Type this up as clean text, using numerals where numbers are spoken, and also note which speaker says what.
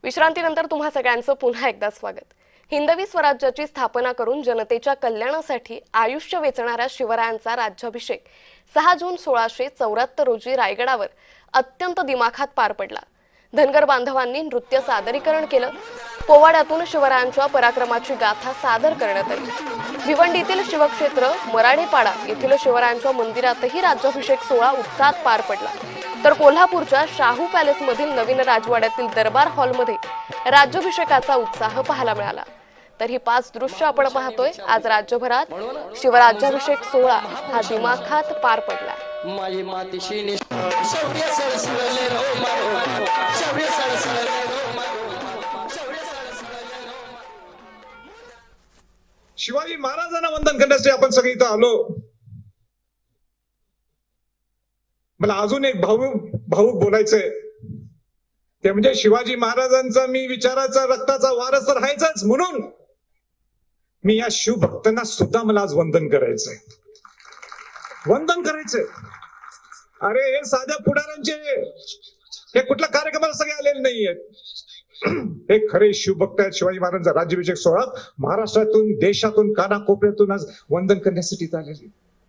Speaker 1: विश्रांतीनंतर तुम्हा सगळ्यांचं पुन्हा एकदा स्वागत। हिंदवी स्वराज्याची स्थापना करून जनतेच्या कल्याणासाठी आयुष्य वेचणाऱ्या शिवरायांचा राज्याभिषेक 6 जून 1674 रोजी रायगडावर अत्यंत दिमाखात पार पडला। धनगर बांधवांनी नृत्य सादरीकरण केलं। पोवाड्यातून शिवरायांच्या पराक्रमाची गाथा सादर करण्यात आली। भिवंडीतील शिवक्षेत्र मराठेपाडा येथील शिवरायांच्या मंदिरातही राज्याभिषेक सोहळा उत्साहात पार पडला। तर कोल्हापूरच्या शाहू पॅलेस मधील नवीन राजवाड्यातील दरबार हॉलमध्ये राज्याभिषेकाचा उत्साह पाहायला मिळाला। तर ही 5 दृश्य आपण पाहतोय। आज राज्यभरात शिवराज्याभिषेक सोहळा हा दिमाखात पार पडला।
Speaker 2: माझी मातीशी शौर्य सरसवले रो मारो शौर्य सरसवले रो मारो शौर्य सरसवले रो
Speaker 3: शिवाजी महाराजांना वंदन करण्यासाठी आपण सगळे इथं आलो। मला अजून एक भाऊक बोलायचंय, ते म्हणजे शिवाजी महाराजांचा मी विचाराचा रक्ताचा वारस राहायचाच म्हणून मी या शिवभक्तांना सुद्धा मला आज वंदन करायचंय। अरे हे साध्या पुढाऱ्यांचे हे कुठल्या कार्यक्रमाला सगळे आलेले नाहीयेत। हे खरे शिवभक्त आहेत। शिवाजी महाराजांचा राज्याभिषेक सोहळा महाराष्ट्रातून देशातून कानाकोपऱ्यातून आज वंदन करण्यासाठी आलेले।